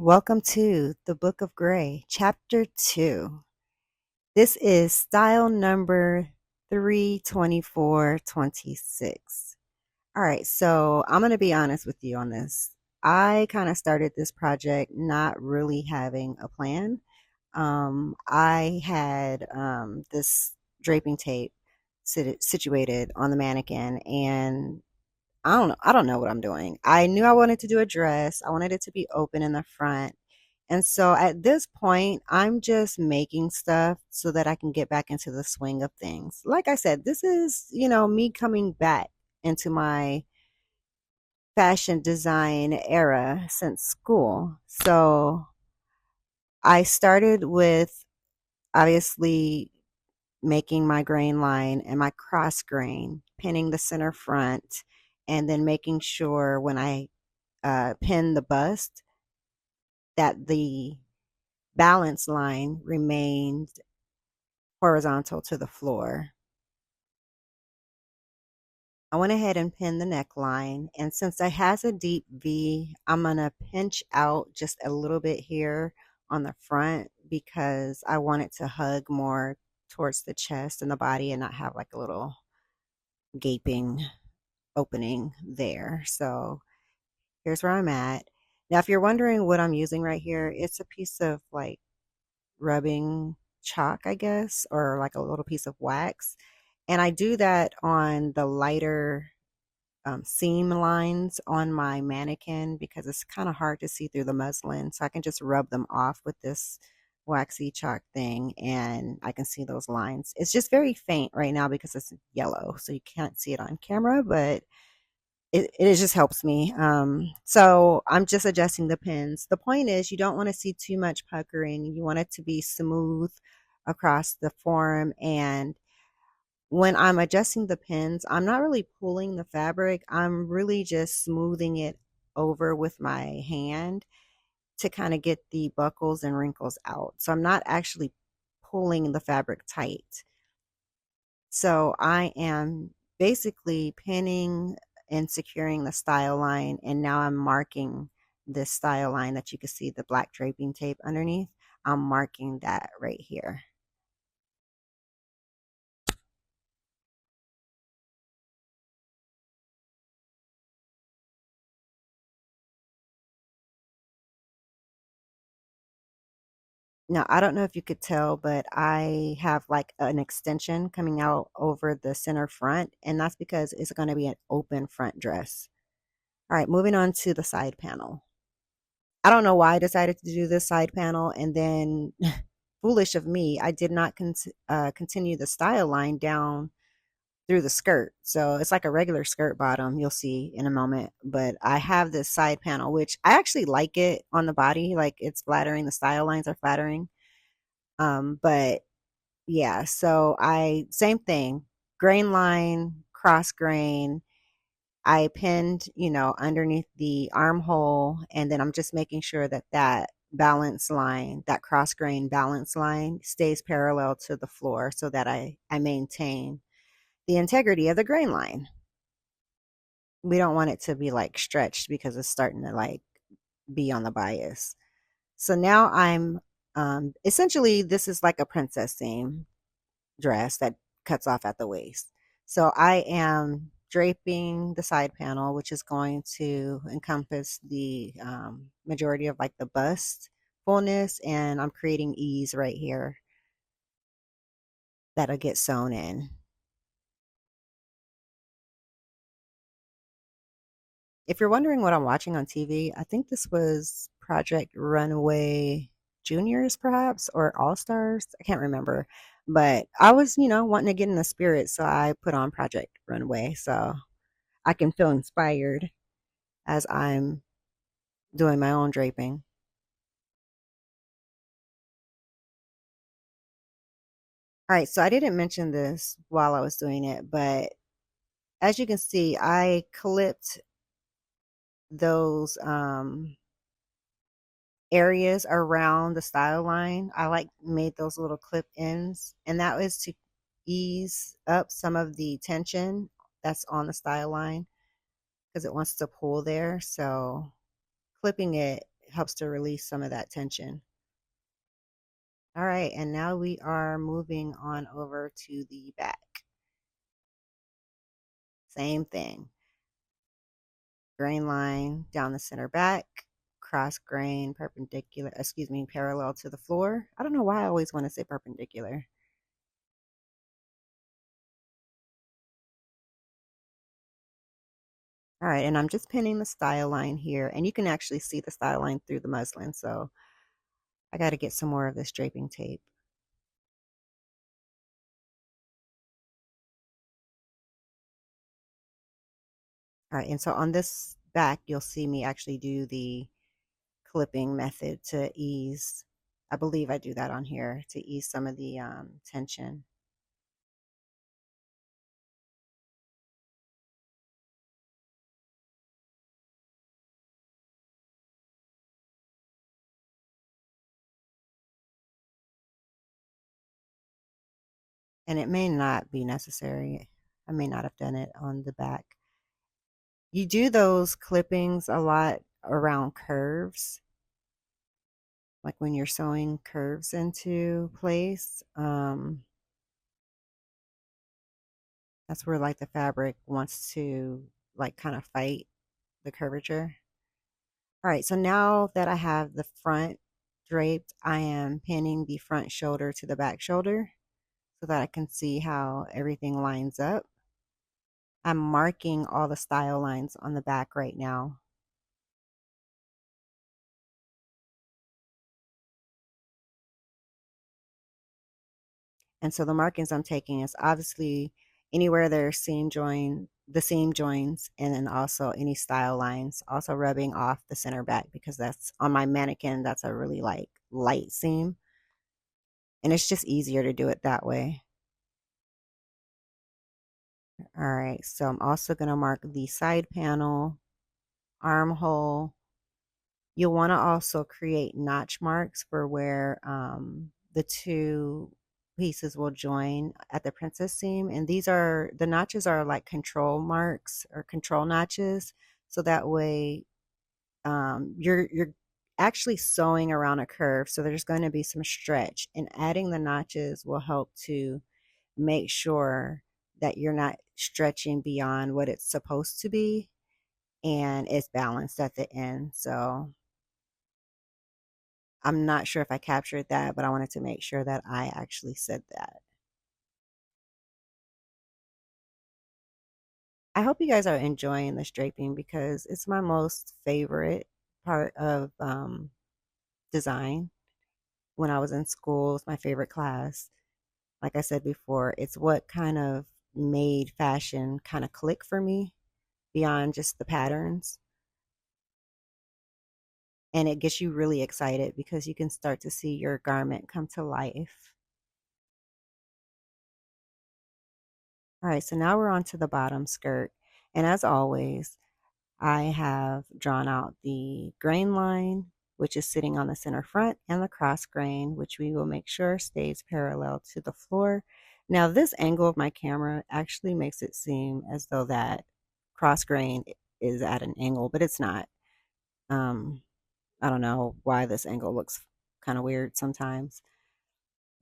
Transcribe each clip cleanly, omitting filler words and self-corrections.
welcome to the Book of Gray, Chapter 2. This is style number 32426. All right, so I'm going to be honest with you on this. I kind of started this project not really having a plan. I had this draping tape situated on the mannequin, and I don't know what I'm doing. I knew I wanted to do a dress. I wanted it to be open in the front. And so at this point, I'm just making stuff so that I can get back into the swing of things. Like I said, this is, me coming back into my fashion design era since school. So I started with obviously making my grain line and my cross grain, pinning the center front, and then making sure when I pin the bust that the balance line remained horizontal to the floor. I went ahead and pinned the neckline, and since it has a deep V, I'm going to pinch out just a little bit here on the front because I want it to hug more towards the chest and the body and not have like a little gaping opening there. So here's where I'm at. Now, if you're wondering what I'm using right here, it's a piece of like rubbing chalk, I guess, or like a little piece of wax. And I do that on the lighter seam lines on my mannequin because it's kind of hard to see through the muslin. So I can just rub them off with this waxy chalk thing and I can see those lines. It's just very faint right now because it's yellow. So you can't see it on camera, but it just helps me. So I'm just adjusting the pins. The point is you don't want to see too much puckering. You want it to be smooth across the form. And when I'm adjusting the pins, I'm not really pulling the fabric. I'm really just smoothing it over with my hand to kind of get the buckles and wrinkles out. So I'm not actually pulling the fabric tight. So I am basically pinning and securing the style line, and now I'm marking this style line that you can see the black draping tape underneath. I'm marking that right here. Now, I don't know if you could tell, but I have like an extension coming out over the center front, and that's because it's going to be an open front dress. All right, moving on to the side panel. I don't know why I decided to do this side panel, and then foolish of me, I did not continue the style line down through the skirt. So it's like a regular skirt bottom, you'll see in a moment. But I have this side panel, which I actually like it on the body, like it's flattering. The style lines are flattering. But yeah, so same thing, grain line, cross grain. I pinned, underneath the armhole, and then I'm just making sure that that balance line, that cross grain balance line stays parallel to the floor so that I maintain the integrity of the grain line. We don't want it to be like stretched because it's starting to like be on the bias. So now I'm essentially this is like a princess seam dress that cuts off at the waist. So I am draping the side panel, which is going to encompass the majority of like the bust fullness, and I'm creating ease right here that'll get sewn in. If you're wondering what I'm watching on TV, I think this was Project Runway Juniors, perhaps, or All Stars. I can't remember. But I was, wanting to get in the spirit, so I put on Project Runway so I can feel inspired as I'm doing my own draping. All right, so I didn't mention this while I was doing it, but as you can see, I clipped those areas around the style line. I like made those little clip ends, and that was to ease up some of the tension that's on the style line because it wants to pull there. So clipping it helps to release some of that tension. All right, and now we are moving on over to the back. Same thing. Grain line down the center back, cross grain perpendicular, excuse me, parallel to the floor. I don't know why I always want to say perpendicular. All right, and I'm just pinning the style line here, and you can actually see the style line through the muslin, so I got to get some more of this draping tape. All right, and so on this back, you'll see me actually do the clipping method to ease. I believe I do that on here to ease some of the tension. And it may not be necessary. I may not have done it on the back. You do those clippings a lot around curves, like when you're sewing curves into place. That's where like the fabric wants to like kind of fight the curvature. All right, so now that I have the front draped, I am pinning the front shoulder to the back shoulder so that I can see how everything lines up. I'm marking all the style lines on the back right now. And so the markings I'm taking is obviously anywhere there's the seam joins, and then also any style lines, also rubbing off the center back because that's on my mannequin, that's a really like light seam. And it's just easier to do it that way. All right, so I'm also going to mark the side panel, armhole. You'll want to also create notch marks for where the two pieces will join at the princess seam. And these are, the notches are like control marks or control notches. So that way you're actually sewing around a curve. So there's going to be some stretch, and adding the notches will help to make sure that you're not stretching beyond what it's supposed to be, and it's balanced at the end. So I'm not sure if I captured that, but I wanted to make sure that I actually said that. I hope you guys are enjoying this draping because it's my most favorite part of design. When I was in school, it's my favorite class. Like I said before, it's what kind of made fashion kind of click for me beyond just the patterns. And it gets you really excited because you can start to see your garment come to life. All right, so now we're on to the bottom skirt. And as always, I have drawn out the grain line, which is sitting on the center front, and the cross grain, which we will make sure stays parallel to the floor. Now, this angle of my camera actually makes it seem as though that cross grain is at an angle, but it's not. Um, I don't know why this angle looks kind of weird sometimes.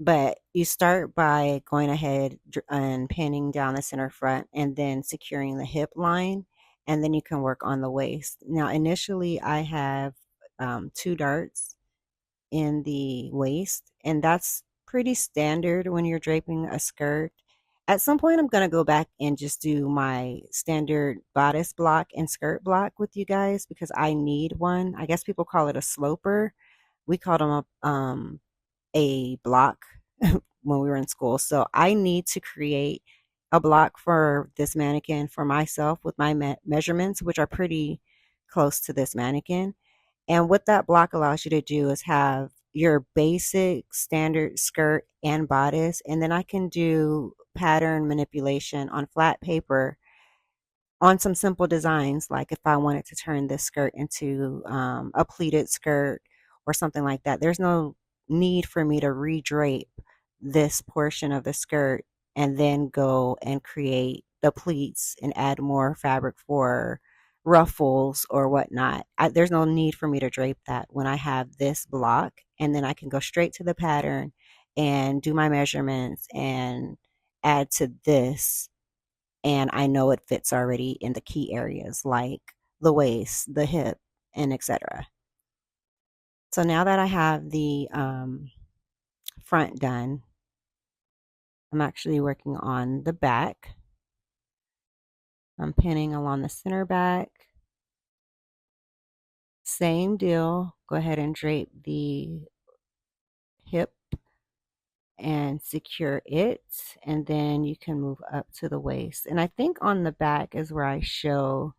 But you start by going ahead and pinning down the center front and then securing the hip line, and then you can work on the waist. Now, initially, I have two darts in the waist, and that's pretty standard when you're draping a skirt. At some point, I'm going to go back and just do my standard bodice block and skirt block with you guys because I need one. I guess people call it a sloper. We called them a block when we were in school. So I need to create a block for this mannequin for myself with my measurements, which are pretty close to this mannequin. And what that block allows you to do is have your basic standard skirt and bodice, and then I can do pattern manipulation on flat paper on some simple designs, like if I wanted to turn this skirt into a pleated skirt or something like that. There's no need for me to redrape this portion of the skirt and then go and create the pleats and add more fabric for ruffles or whatnot. There's no need for me to drape that when I have this block, and then I can go straight to the pattern and do my measurements and add to this, and I know it fits already in the key areas like the waist, the hip, and etc. So now that I have the front done, I'm actually working on the back. I'm pinning along the center back. Same deal. Go ahead and drape the hip and secure it, and then you can move up to the waist. And I think on the back is where I show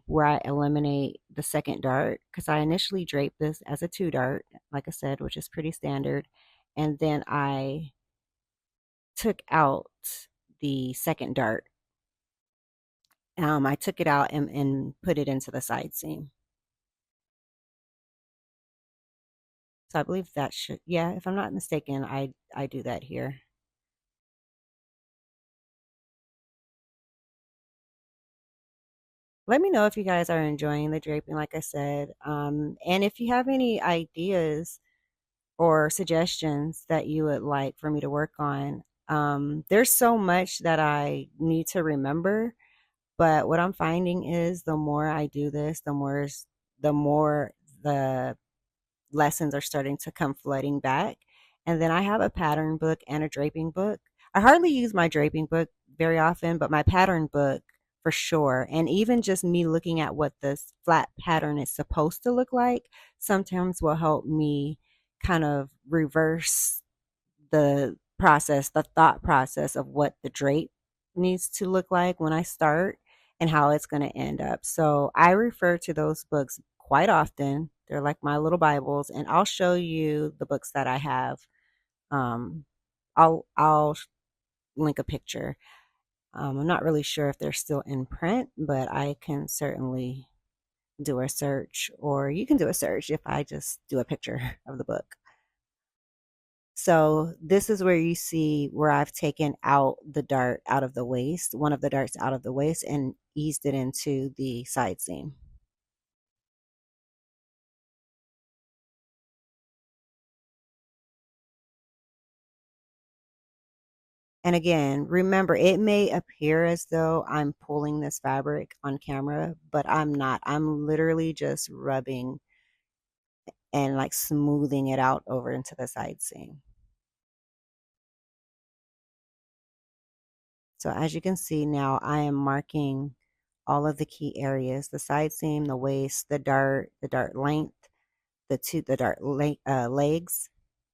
where I eliminate the second dart, because I initially draped this as a 2 dart, like I said, which is pretty standard, and then I took out the second dart. I took it out and put it into the side seam. So I believe that should, yeah, if I'm not mistaken, I do that here. Let me know if you guys are enjoying the draping, like I said. And if you have any ideas or suggestions that you would like for me to work on, there's so much that I need to remember. But what I'm finding is the more I do this, the more the lessons are starting to come flooding back. And then I have a pattern book and a draping book. I hardly use my draping book very often, but my pattern book for sure. And even just me looking at what this flat pattern is supposed to look like sometimes will help me kind of reverse the thought process of what the drape needs to look like when I start and how it's going to end up. So I refer to those books quite often. They're like my little Bibles, and I'll show you the books that I have. Um, I'll link a picture. I'm not really sure if they're still in print, but I can certainly do a search, or you can do a search if I just do a picture of the book. So this is where you see where I've taken out the dart out of the waist, one of the darts out of the waist, and eased it into the side seam. And again, remember, it may appear as though I'm pulling this fabric on camera, but I'm not. I'm literally just rubbing and like smoothing it out over into the side seam. So as you can see now, I am marking all of the key areas: the side seam, the waist, the dart length, the legs,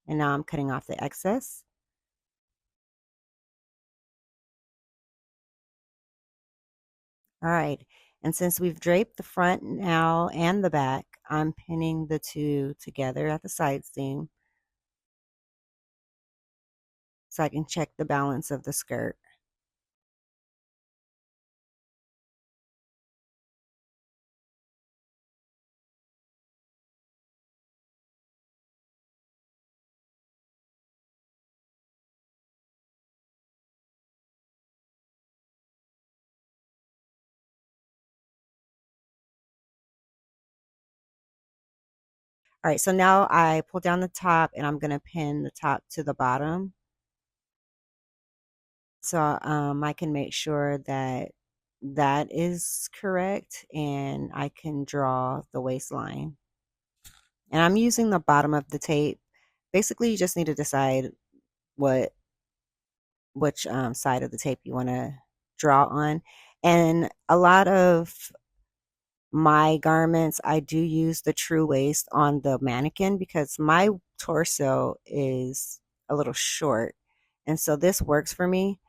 and now I'm cutting off the excess. All right, and since we've draped the front now and the back, I'm pinning the two together at the side seam so I can check the balance of the skirt. All right, so now I pull down the top and I'm going to pin the top to the bottom so I can make sure that that is correct, and I can draw the waistline. And I'm using the bottom of the tape. Basically, you just need to decide what which side of the tape you want to draw on. And a lot of my garments, I do use the true waist on the mannequin because my torso is a little short. And so this works for me.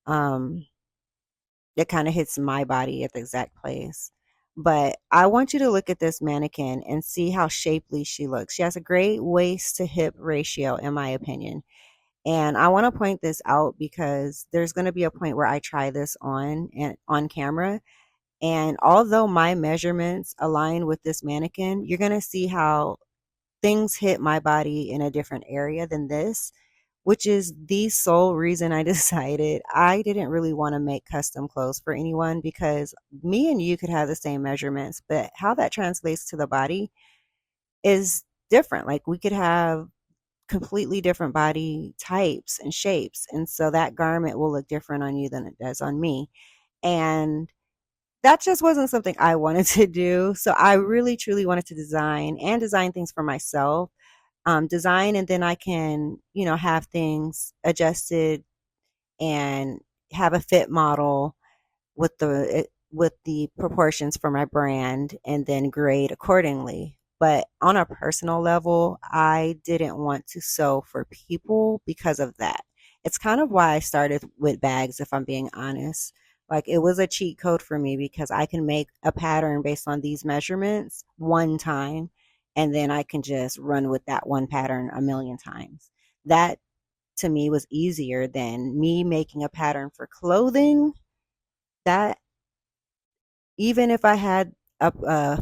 Um, it kind of hits my body at the exact place. But I want you to look at this mannequin and see how shapely she looks. She has a great waist to hip ratio, in my opinion. And I want to point this out because there's going to be a point where I try this on and on camera. And although my measurements align with this mannequin, you're going to see how things hit my body in a different area than this. which is the sole reason I decided I didn't really want to make custom clothes for anyone because me and you could have the same measurements, but how that translates to the body is different. Like we could have completely different body types and shapes. And so that garment will look different on you than it does on me. And that just wasn't something I wanted to do. So I really truly wanted to design and design things for myself. Design and then I can, have things adjusted and have a fit model with the proportions for my brand and then grade accordingly. But on a personal level, I didn't want to sew for people because of that. It's kind of why I started with bags, if I'm being honest. Like it was a cheat code for me because I can make a pattern based on these measurements one time and then I can just run with that one pattern a million times. That to me was easier than me making a pattern for clothing. That even if I had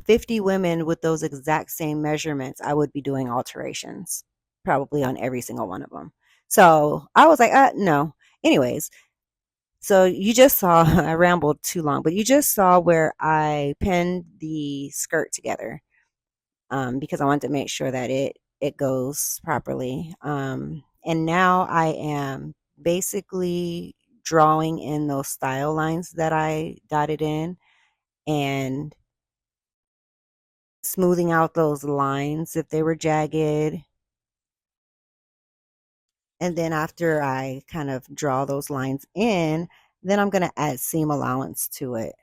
50 women with those exact same measurements, I would be doing alterations probably on every single one of them. So I was like, no. Anyways, so you just saw, I rambled too long, but you just saw where I pinned the skirt together because I wanted to make sure that it goes properly. And now I am basically drawing in those style lines that I dotted in and smoothing out those lines if they were jagged. And then after I kind of draw those lines in, then I'm going to add seam allowance to it.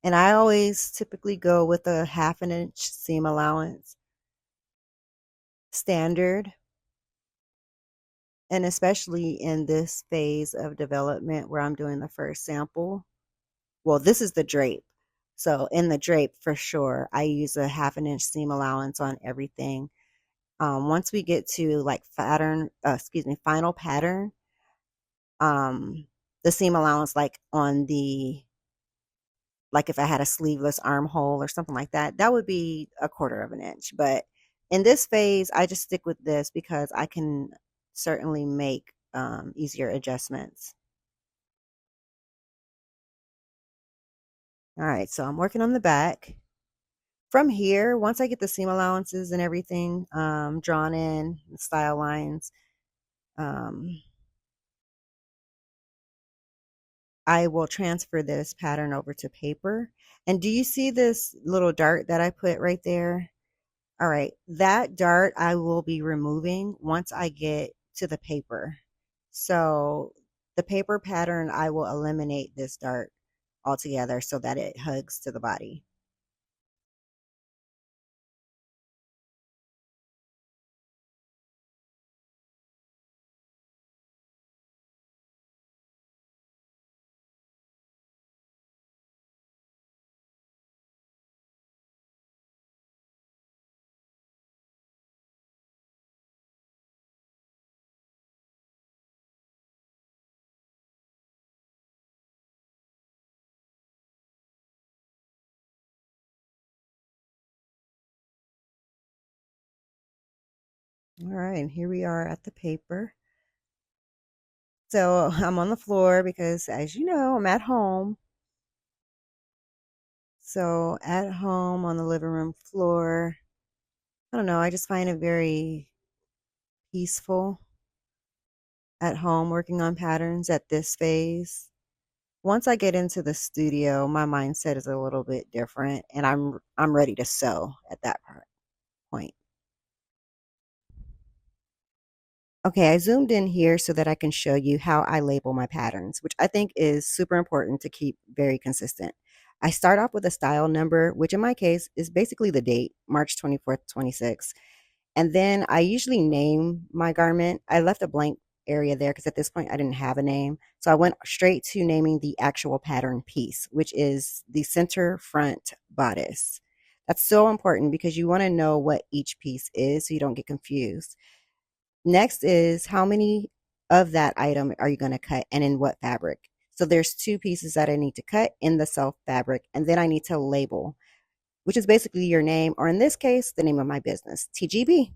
And I always typically go with a 1/2 inch seam allowance standard. And especially in this phase of development where I'm doing the first sample. Well, this is the drape. So in the drape, for sure, I use a 1/2 inch seam allowance on everything. Once we get to like final pattern, um, the seam allowance, like if I had a sleeveless armhole or something like that, that would be 1/4 of an inch. But in this phase, I just stick with this because I can certainly make easier adjustments. All right, so I'm working on the back. From here, once I get the seam allowances and everything drawn in, the style lines, um, I will transfer this pattern over to paper. And do you see this little dart that I put right there? All right, that dart I will be removing once I get to the paper. So the paper pattern, I will eliminate this dart altogether so that it hugs to the body. All right, and here we are at the paper. So I'm on the floor because, as you know, I'm at home. So at home on the living room floor, I don't know, I just find it very peaceful at home working on patterns at this phase. Once I get into the studio, my mindset is a little bit different and I'm ready to sew at that point. Okay, I zoomed in here so that I can show you how I label my patterns, which I think is super important to keep very consistent. I start off with a style number, which in my case is basically the date, March 24th, 26. And then I usually name my garment. I left a blank area there because at this point I didn't have a name. So I went straight to naming the actual pattern piece, which is the center front bodice. That's so important because you want to know what each piece is so you don't get confused. Next is how many of that item are you going to cut and in what fabric? So there's two pieces that I need to cut in the self fabric, and then I need to label, which is basically your name, or in this case, the name of my business, TGB.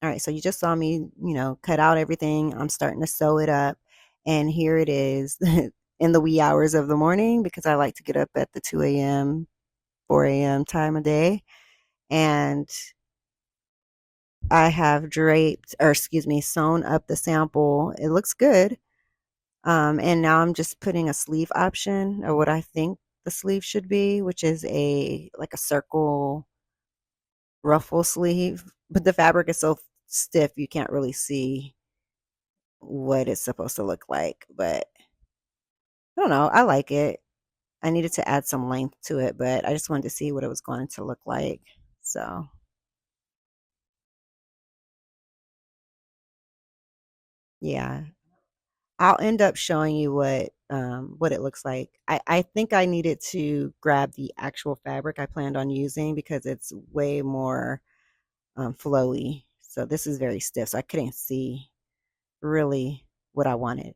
All right, so you just saw me, cut out everything. I'm starting to sew it up. And here it is in the wee hours of the morning because I like to get up at the 2 a.m., 4 a.m. time of day. And I have draped, or excuse me, sewn up the sample. It looks good. And now I'm just putting a sleeve option, or what I think the sleeve should be, which is a like a circle ruffle sleeve. But the fabric is so stiff you can't really see what it's supposed to look like. But I don't know. I like it. I needed to add some length to it, but I just wanted to see what it was going to look like. So yeah, I'll end up showing you what it looks like. I think I needed to grab the actual fabric I planned on using because it's way more flowy. So this is very stiff, so I couldn't see really what I wanted.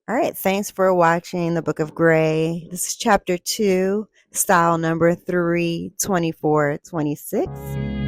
All right, thanks for watching the Book of Gray. This is chapter 2, style number 32426.